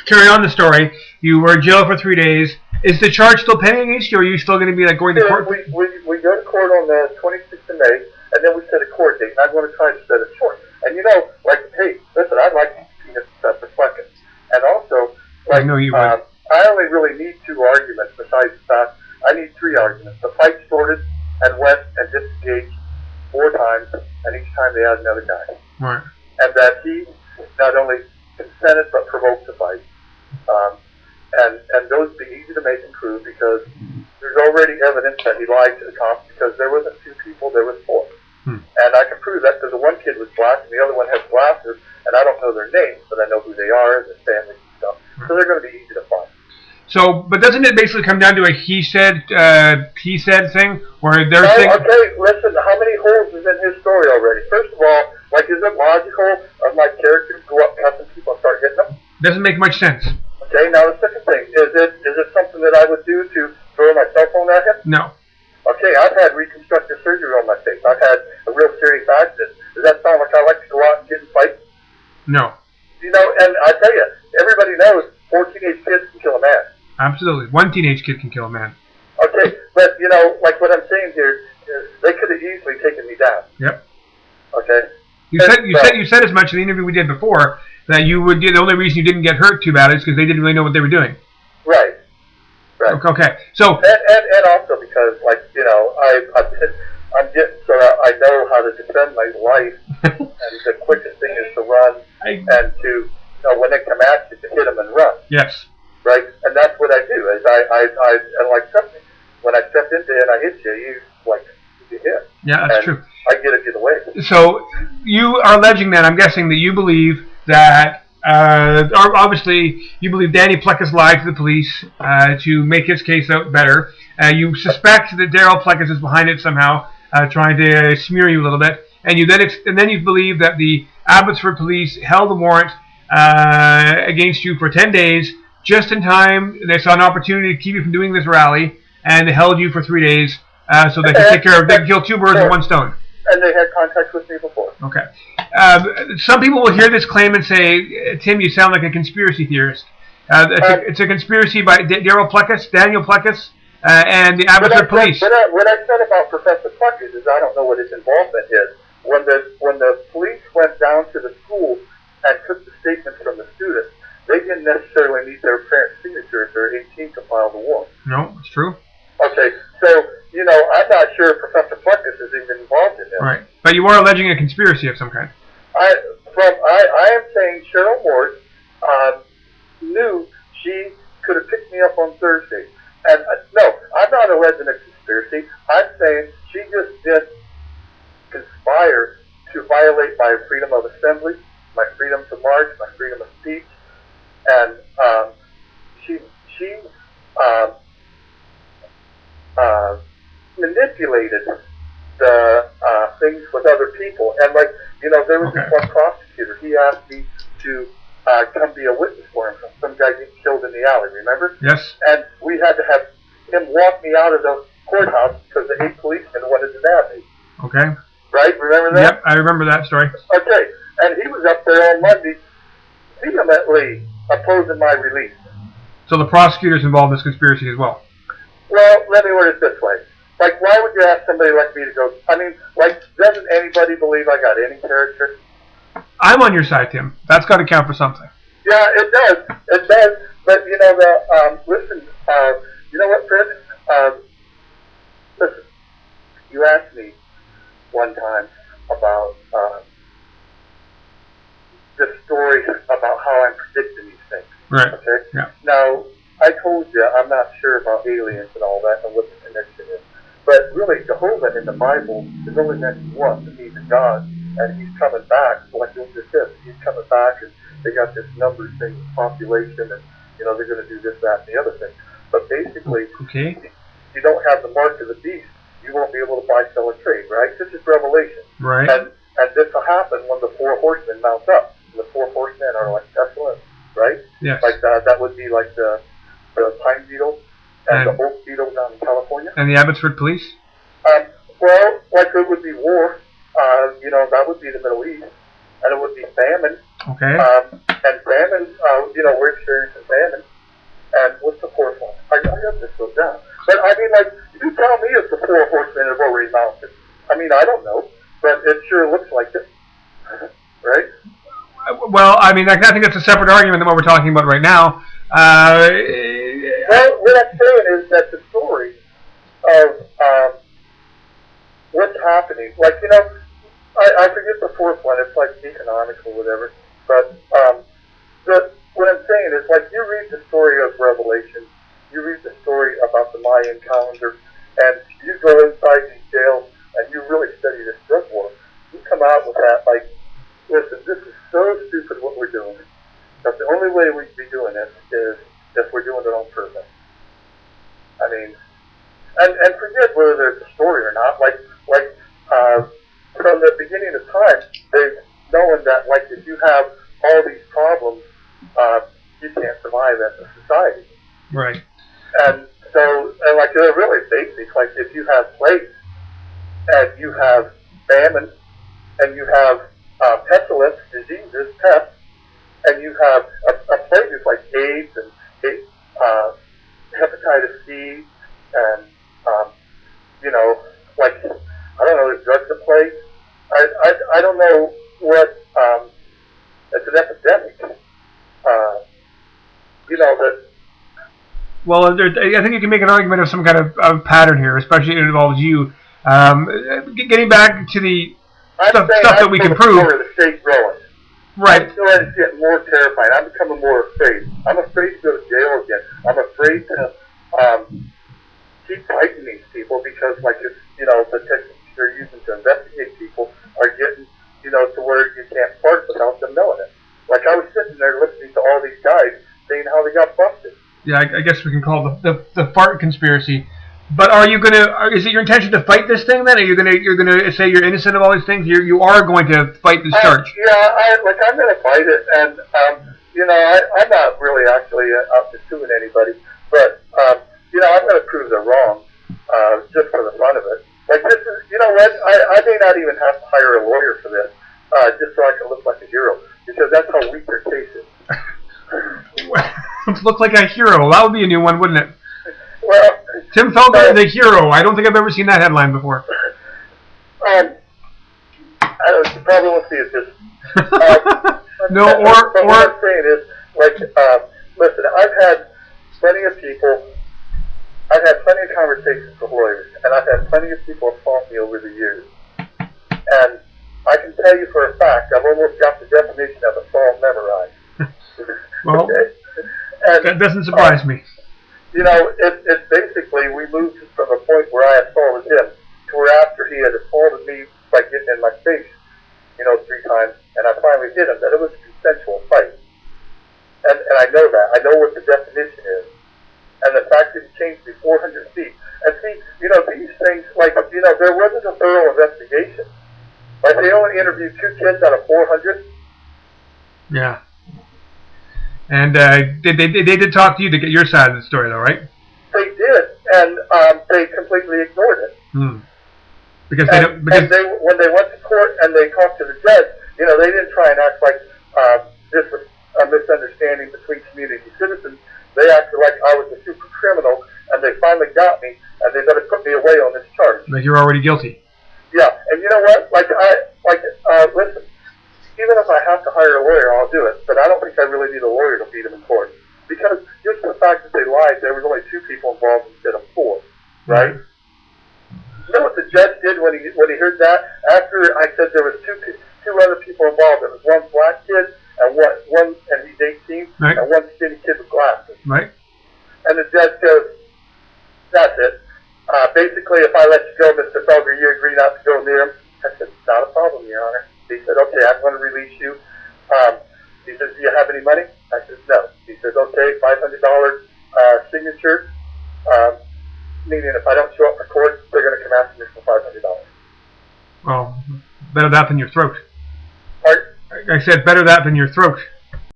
carry on the story. You were in jail for 3 days. Is the charge still pending against you, or are you still going to be going to court? We go to court on the 26th of May, and then we set a court date. And I'm going to try to set it short. And hey, listen, I'd like to see Professor Flecken. And also, I know you would. I only really need 2 arguments. Besides that, I need 3 arguments. The fight started and went and disengaged 4 times, and each time they had another guy. Right. And that he not only consented but provoked the fight. And those be easy to make and prove because there's already evidence that he lied to the cops because there wasn't 2 people, there was 4. And I can prove that because the one kid was black and the other one has glasses, and I don't know their names, but I know who they are, their families and stuff. So they're going to be easy to find. So, but doesn't it basically come down to a he said thing, where they're saying? Okay, listen. How many holes is in his story already? First of all, is it logical of my character to go up cussing people and start hitting them? Doesn't make much sense. Okay. Now the second thing is it something that I would do to throw my cell phone at him? No. Okay, I've had reconstructive surgery on my face. I've had a real serious accident. Does that sound like I like to go out and get in fights? No. And I tell you, everybody knows 4 teenage kids can kill a man. Absolutely. 1 teenage kid can kill a man. Okay, but, what I'm saying here, they could have easily taken me down. Yep. Okay? You said as much in the interview we did before that the only reason you didn't get hurt too bad is because they didn't really know what they were doing. Right. Okay. So. And also because, I'm getting so that I know how to defend my life, and the quickest thing is to run and to, when they come at you, to hit them and run. Yes. Right, and that's what I do. Is when I step into it and I hit you, you hit. Yeah, that's true. I get away. So you are alleging that, I'm guessing that you believe that, obviously you believe Danny Plekas lied to the police to make his case out better. You suspect that Daryl Plekas is behind it somehow, trying to smear you a little bit, and then you believe that the Abbotsford police held a warrant against you for 10 days. Just in time, they saw an opportunity to keep you from doing this rally, and they held you for 3 days so they could they could kill 2 birds with 1 stone. And they had contact with me before. Okay. Some people will hear this claim and say, Tim, you sound like a conspiracy theorist. It's a conspiracy by Daniel Plekas, and the Abbotsford police. What I said about Professor Plekas is I don't know what his involvement is. When the police went down to the school and took the statements from the students, they didn't necessarily need their parents' signature if they're 18 to file the warrant. No, it's true. Okay, so, I'm not sure if Professor Plekas is even involved in this. Right, but you are alleging a conspiracy of some kind. I am saying Cheryl Morse knew she could have picked me up on Thursday. And no, I'm not alleging a conspiracy. I'm saying she just did conspire to violate my freedom of assembly, my freedom to march, my freedom of speech. And she manipulated the things with other people. And there was this one prosecutor. He asked me to come be a witness for him. Some guy getting killed in the alley, remember? Yes. And we had to have him walk me out of the courthouse because the 8 policemen wanted to nab me. Okay. Right? Remember that? Yep, I remember that story. Okay. And he was up there on Monday vehemently opposing my release. So the prosecutor's involved in this conspiracy as well? Well, let me word it this way. Why would you ask somebody like me to go? I mean, doesn't anybody believe I got any character? I'm on your side, Tim. That's got to count for something. Yeah, it does. It does. But, listen, you know what, Fred? Listen, you asked me one time about this story about how I'm predicting these things. Right. Okay? Yeah. Now, I told you I'm not sure about aliens and all that and what the connection is. But really, Jehovah in the Bible is only mentioned once, and he's a God, and he's coming back, like what this is. He's coming back, and they got this numbers thing, population, and, they're going to do this, that, and the other thing. But basically, if you don't have the mark of the beast, you won't be able to buy, sell, or trade, right? This is Revelation. Right. And this will happen when the 4 horsemen mount up. And the 4 horsemen are like pestilence, right? Yes. That would be like the pine beetle and the oak beetle down in California. And the Abbotsford police? Well, it would be war. That would be the Middle East. And it would be famine. Okay. And famine, we're experiencing famine. And what's the fourth one? I got this one down. But I mean, like, you tell me if the 4 horsemen have already mounted. I mean, I don't know, but it sure looks like it. Right? Well, I mean, I think that's a separate argument than what we're talking about right now. Well, what I'm saying is that the story of what's happening, like, I forget the fourth one, it's like economics or whatever, but what I'm saying is, like, you read the story of Revelation, you read the story about the Mayan calendar, and you go inside these jails and you really study this drug war, you come out with that, like, listen, this is so stupid what we're doing, but the only way we'd be doing it is if we're doing it on purpose. I mean, and forget whether there's a story or not, like from the beginning of time, they've known that, like, if you have all these problems, you can't survive as a society. Right. And so, and like, they're really basic. Like, if you have plagues, and you have famine, and you have pestilence, diseases, pests, and you have a plague like AIDS and hepatitis C, and like, I don't know, there's drugs at play. I don't know what. It's an epidemic. That. Well, I think you can make an argument of some kind of pattern here, especially if it involves you. Getting back to the stuff that we can prove. The state growing. Right. I'm starting to get more terrified. I'm becoming more afraid. I'm afraid to go to jail again. I'm afraid to keep fighting these people because, like, it's, the techniques they're using to investigate people are getting, to where you can't fart without them knowing it. Like, I was sitting there listening to all these guys saying how they got busted. Yeah, I guess we can call it the fart conspiracy. But are you is it your intention to fight this thing then? Are you're gonna say you're innocent of all these things? You are going to fight this charge. I'm gonna fight it, and I'm not really actually out to suing anybody, but I'm gonna prove they're wrong, just for the fun of it. Like, this is, what? I may not even have to hire a lawyer for this, just so I can look like a hero, because that's how weak their case is. Look like a hero. That would be a new one, wouldn't it? Well, Tim Felger, the hero. I don't think I've ever seen that headline before. I don't. You probably won't see it. Just no, what I'm saying is, like, listen. I've had plenty of people. I've had plenty of conversations with lawyers, and I've had plenty of people assault me over the years. And I can tell you for a fact, I've almost got the definition of assault memorized. Well, okay? And, that doesn't surprise me. It's basically, we moved from a point where I assaulted him to where after he had assaulted me by getting in my face, 3 times, and I finally hit him, that it was a consensual fight. And I know that. I know what the definition is. And the fact that he changed me 400 feet. And see, these things, like, there wasn't a thorough investigation. Like, they only interviewed 2 kids out of 400. Yeah. And they did talk to you to get your side of the story, though, right? They did, and they completely ignored it. Because when they went to court and they talked to the judge, they didn't try and act like this was a misunderstanding between community citizens. They acted like I was a super criminal, and they finally got me, and they better put me away on this charge. Like you're already guilty. Yeah, and you know what? Listen. Even if I have to hire a lawyer, I'll do it. But I don't think I really need a lawyer to beat him in court. Because just the fact that they lied, there was only 2 people involved instead of 4. Right? You know what the judge did when he heard that? After I said there was two other people involved, there was one black kid and one and he's 18, right, and one skinny kid with glasses. Right. And the judge goes, "That's it. Basically, if I let you go, Mr. Felger, you agree not to go near him." I said, "Not a problem, Your Honor." He said, "Okay, I'm going to release you." He says, "Do you have any money?" I said, "No." He says, "Okay, $500 signature, meaning if I don't show up for court, they're going to come after me for $500. Well, better that than your throat. Pardon? I said better that than your throat.